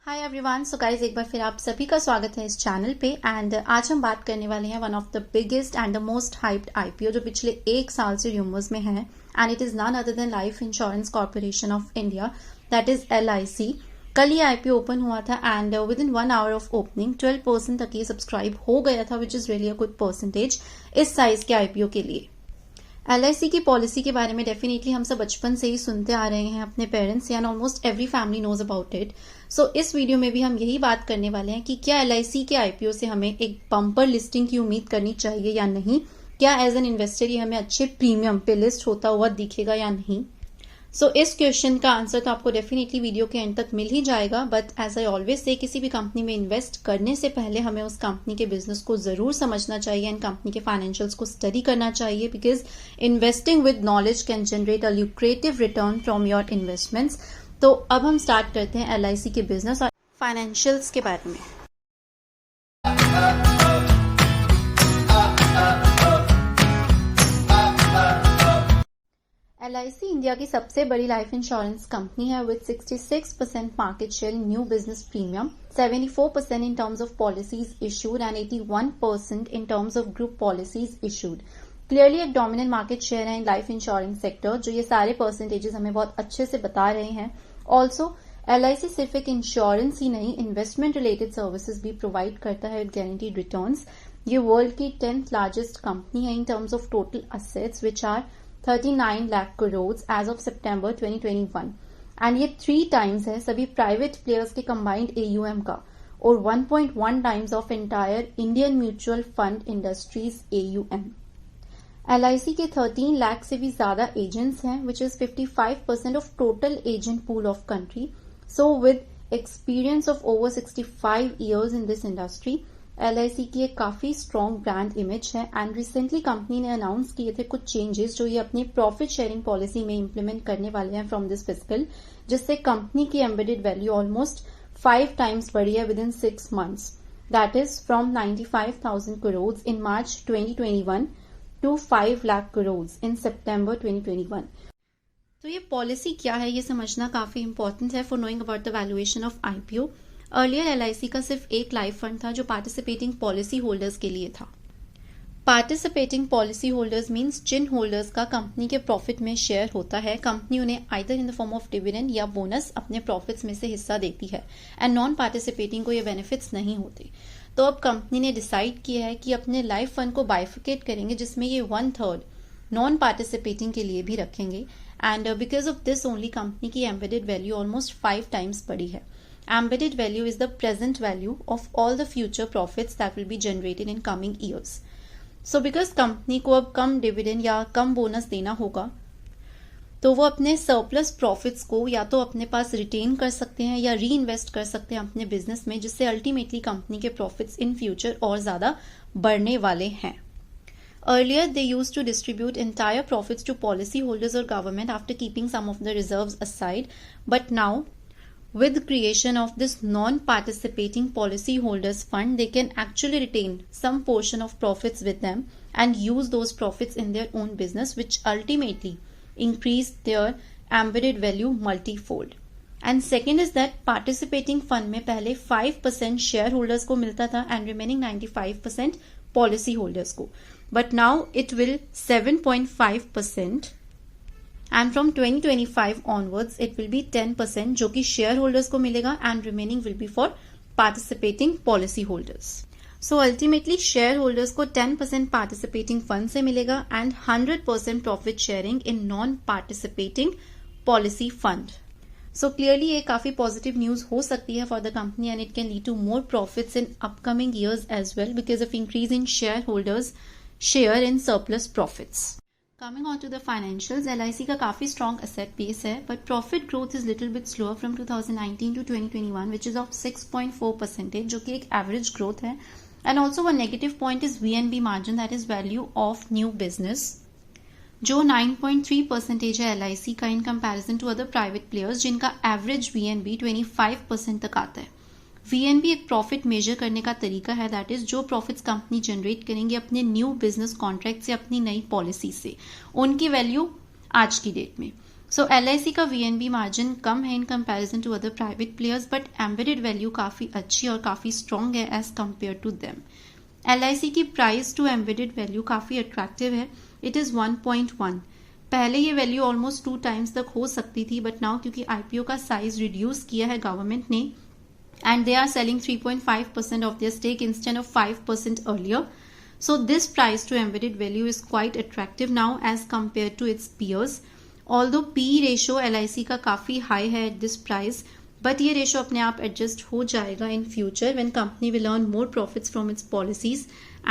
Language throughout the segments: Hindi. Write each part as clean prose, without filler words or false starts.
Hi everyone. सो गाइस, एक बार फिर आप सभी का स्वागत है इस चैनल पे। एंड आज हम बात करने वाले हैं one of the biggest and the most hyped IPO जो पिछले एक साल से रूमर्स में है, and it is none other than life insurance corporation of India, that is LIC। कल ये आईपीओ ओपन हुआ था and within 1 hour of opening 12% तक ये सब्सक्राइब हो गया था, which is really a good percentage इस साइज के आईपीओ के लिए। LIC की पॉलिसी के बारे में डेफिनेटली हम सब बचपन से ही सुनते आ रहे हैं अपने पेरेंट्स से, and almost every family knows about it. So इस वीडियो में भी हम यही बात करने वाले हैं कि क्या LIC के आईपीओ से हमें एक बम्पर लिस्टिंग की उम्मीद करनी चाहिए या नहीं, क्या एज एन इन्वेस्टर ये हमें अच्छे प्रीमियम पे लिस्ट होता हुआ दिखेगा या नहीं। सो इस क्वेश्चन का आंसर तो आपको डेफिनेटली वीडियो के एंड तक मिल ही जाएगा, but as I always say किसी भी कंपनी में इन्वेस्ट करने से पहले हमें उस कंपनी के बिजनेस को जरूर समझना चाहिए एंड कंपनी के फाइनेंशियल्स को स्टडी करना चाहिए, because investing with knowledge can generate a lucrative return from your investments. तो अब हम स्टार्ट करते हैं LIC के बिजनेस और फाइनेंशियल्स के बारे में। LIC इंडिया की सबसे बड़ी लाइफ इंश्योरेंस कंपनी है with 66% market share in new business premium, 74% in terms of policies issued and 81% in terms of group policies issued. Clearly एक डोमिनेंट मार्केट शेयर है इन लाइफ इंश्योरेंस सेक्टर, जो ये सारे परसेंटेजेस हमें बहुत अच्छे से बता रहे हैं। ऑल्सो LIC सिर्फ एक इंश्योरेंस ही नहीं, इन्वेस्टमेंट रिलेटेड सर्विसेज भी प्रोवाइड करता है विद गारंटीड रिटर्न्स। ये वर्ल्ड की 10th लार्जेस्ट कंपनी है in terms of total assets, which are 39 lakh crore as of September 2021, and ये 3 टाइम्स है सभी प्राइवेट प्लेयर्स के कंबाइंड AUM का, और 1.1 times of entire Indian mutual fund industries AUM। LIC के 13 लाख से भी ज्यादा एजेंट्स हैं, which is 55% of total agent pool of country. So with experience of over 65 years in this industry, LIC की एक काफी स्ट्रॉन्ग ब्रांड इमेज है, एंड रिसेंटली कंपनी ने अनाउंस किए थे कुछ चेंजेस जो ये अपनी प्रॉफिट शेयरिंग पॉलिसी में इंप्लीमेंट करने वाले हैं फ्रॉम दिस फिस्कल, जिससे कंपनी की एम्बेडेड वैल्यू ऑलमोस्ट 5 टाइम्स बढ़ी है with in 6 months, that is from 95,000 crore in March 2021 to 5 lakh crore in September 2021। तो ये पॉलिसी क्या है ये समझना काफी इंपॉर्टेंट है for knowing about the valuation of IPO. Earlier LIC का सिर्फ एक लाइफ फंड था जो पार्टिसिपेटिंग पॉलिसी होल्डर्स के लिए था। पार्टिसिपेटिंग पॉलिसी होल्डर्स मीन्स जिन होल्डर्स का कंपनी के प्रॉफिट में शेयर होता है, कंपनी उन्हें either in the form of dividend या बोनस अपने प्रॉफिट्स में से हिस्सा देती है, एंड नॉन पार्टिसिपेटिंग को ये बेनिफिट्स नहीं होते। तो अब कंपनी ने डिसाइड किया है कि अपने लाइफ फंड को बाइफिकेट करेंगे, जिसमें ये 1/3 नॉन पार्टिसिपेटिंग के लिए भी रखेंगे, and because of this only company की एम्बेडेड वैल्यू ऑलमोस्ट 5 टाइम्स बढ़ी है। Embedded value is the present value of all the future profits that will be generated in coming years. So because company को अब कम डिविडेंड या कम बोनस देना होगा, तो वो अपने सरप्लस प्रॉफिट्स को या तो अपने पास रिटेन कर सकते हैं या री इन्वेस्ट कर सकते हैं अपने बिजनेस में, जिससे अल्टीमेटली कंपनी के प्रॉफिट्स इन फ्यूचर और ज्यादा बढ़ने वाले हैं। Earlier, they used to distribute entire profits to policyholders or government after keeping some of the reserves aside, but now with creation of this non-participating policyholders fund, they can actually retain some portion of profits with them and use those profits in their own business, which ultimately increase their embedded value multifold. And second is that participating fund में पहले 5% shareholders को मिलता था and remaining 95% policyholders को, but now it will 7.5%. And from 2025 onwards it will be 10% जो कि शेयर होल्डर्स को मिलेगा, and remaining will be for participating policy holders. So ultimately share holders को 10% पार्टिसिपेटिंग फंड से मिलेगा and 100% profit sharing in non participating policy fund. So clearly ये काफी पॉजिटिव न्यूज हो सकती है for the company, and it can lead to more profits in upcoming years as well because of increase in share holders share in surplus profits. Coming on to the financials, LIC का काफी strong asset base है, but profit growth is little bit slower from 2019 to 2021, which is of 6.4%, जो कि एक average growth है. And also one negative point is VNB margin, that is value of new business, जो 9.3% है LIC का in comparison to other private players, जिनका average VNB 25% तक आता है. VNB एक प्रॉफिट मेजर करने का तरीका है, दैट इज जो प्रॉफिट्स कंपनी जनरेट करेंगे अपने न्यू बिजनेस कॉन्ट्रैक्ट से, अपनी नई पॉलिसी से, उनकी वैल्यू आज की डेट में, सो LIC का VNB मार्जिन कम है in comparison to other private players, but embedded value काफ़ी अच्छी और काफ़ी स्ट्रॉन्ग है as compare to them. LIC की प्राइस टू एम्बेडेड वैल्यू काफ़ी अट्रैक्टिव है, इट इज़ 1.1। पहले ये वैल्यू ऑलमोस्ट 2 टाइम्स तक हो सकती थी, बट नाउ क्योंकि IPO का साइज रिड्यूस किया है गवर्नमेंट ने and they are selling 3.5% of their stake instead of 5% earlier, so this price to embedded value is quite attractive now as compared to its peers. Although PE ratio LIC का काफ़ी हाई है at this price, but ये रेशो अपने आप एडजस्ट हो जाएगा in future when company will earn more profits from its policies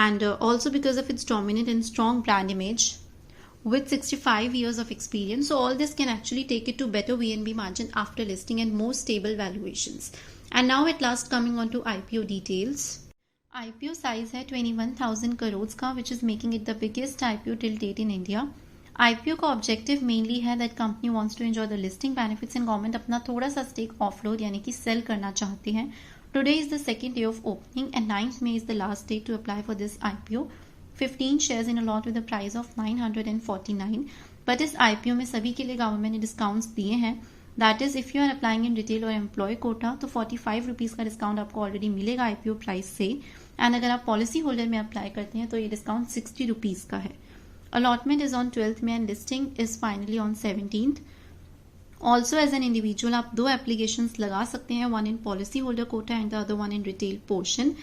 and also because of its dominant and strong brand image with 65 years of experience. So all this can actually take it to better VNB margin after listing and more stable valuations. And now at last coming on to IPO details. IPO size है 21,000 करोड़ का, which is making it the biggest IPO till date in India. IPO का ऑब्जेक्टिव मेनली है that company wants to enjoy the listing benefits and government अपना थोड़ा सा स्टेक ऑफलोड यानी कि सेल करना चाहते हैं. Today is the second day of opening and 9th May is the last day to apply for this IPO. 15 shares in a lot with the price of 949. But इस IPO में सभी के लिए गवर्नमेंट ने डिस्काउंट्स दिए हैं. That is if you are applying in retail और एम्प्लॉय कोटा तो 45 रुपीज़ का डिस्काउंट आपको ऑलरेडी मिलेगा IPO प्राइस से, एंड अगर आप पॉलिसी होल्डर में अप्लाई करते हैं तो ये डिस्काउंट 60 रुपीज़ का है. Allotment is on 12th May and listing is finally on 17th. Also as an individual आप 2 एप्लीकेशंस लगा सकते हैं, one in policy holder quota and the other one in retail portion.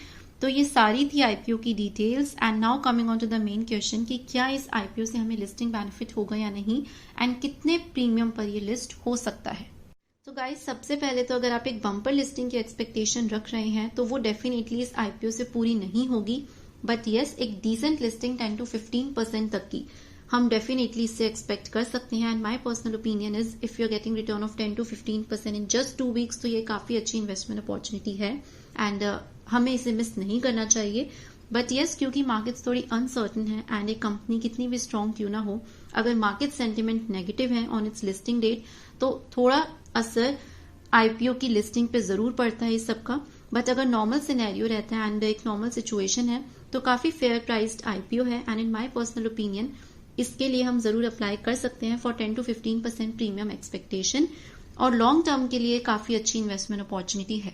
तो ये सारी थी IPO की details. And now coming on to the main question कि क्या इस IPO से हमें लिस्टिंग बेनिफिट होगा या नहीं एंड कितने प्रीमियम पर ये लिस्ट हो सकता है. तो गाइस सबसे पहले तो अगर आप एक बम्पर लिस्टिंग की एक्सपेक्टेशन रख रहे हैं तो वो डेफिनेटली इस IPO से पूरी नहीं होगी, बट यस एक डिसेंट लिस्टिंग 10 to 15% तक की हम डेफिनेटली इससे एक्सपेक्ट कर सकते हैं. And my personal opinion is if you are getting return of 10 to 15% in just 2 weeks तो ये काफी अच्छी इन्वेस्टमेंट अपॉर्चुनिटी है एंड हमें इसे मिस नहीं करना चाहिए. बट यस क्योंकि मार्केट्स थोड़ी अनसर्टन है एंड एक कंपनी कितनी भी स्ट्रांग क्यों ना हो, अगर मार्केट सेंटिमेंट नेगेटिव है ऑन इट्स लिस्टिंग डेट तो थोड़ा असर IPO की लिस्टिंग पे जरूर पड़ता है इस सब का. बट अगर नॉर्मल सिनेरियो रहता है एंड एक नॉर्मल सिचुएशन है तो काफी फेयर प्राइस्ड IPO है and in my personal opinion इसके लिए हम जरूर अप्लाई कर सकते हैं फॉर 10 to 15% प्रीमियम एक्सपेक्टेशन और लॉन्ग टर्म के लिए काफी अच्छी इन्वेस्टमेंट अपॉर्चुनिटी है.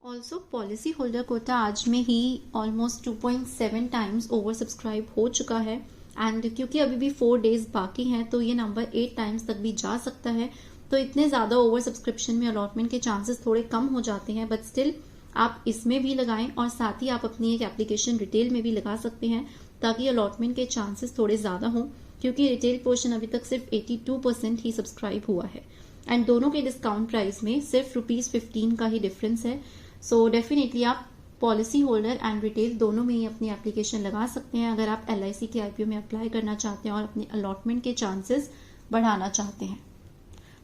ऑल्सो पॉलिसी होल्डर कोटा आज में ही ऑलमोस्ट 2.7 times ओवर सब्सक्राइब हो चुका है एंड क्योंकि अभी भी 4 days बाकी हैं तो ये नंबर 8 times तक भी जा सकता है. तो इतने ज्यादा ओवर सब्सक्रिप्शन में अलॉटमेंट के चांसेस थोड़े कम हो जाते हैं, बट स्टिल आप इसमें भी लगाएं और साथ ही आप अपनी एक एप्लीकेशन रिटेल में भी लगा सकते हैं ताकि अलॉटमेंट के चांसेस थोड़े ज्यादा हों, क्योंकि रिटेल पोर्शन अभी तक सिर्फ 82% ही सब्सक्राइब हुआ है एंड दोनों के डिस्काउंट प्राइस में सिर्फ ₹15 का ही डिफरेंस है. सो डेफिनेटली आप पॉलिसी होल्डर एंड रिटेल दोनों में ही अपनी एप्लीकेशन लगा सकते हैं अगर आप LIC के IPO में अप्लाई करना चाहते हैं और अपने अलॉटमेंट के चांसेस बढ़ाना चाहते हैं.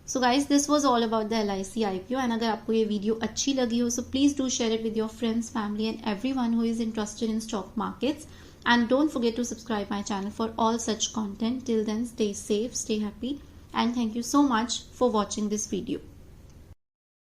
So guys this was all about the LIC IPO and अगर आपको ये वीडियो अच्छी लगी हो so please do share it with your friends, family and everyone who is interested in stock markets and don't forget to subscribe my channel for all such content. Till then, stay safe, stay happy and thank you so much for watching this video.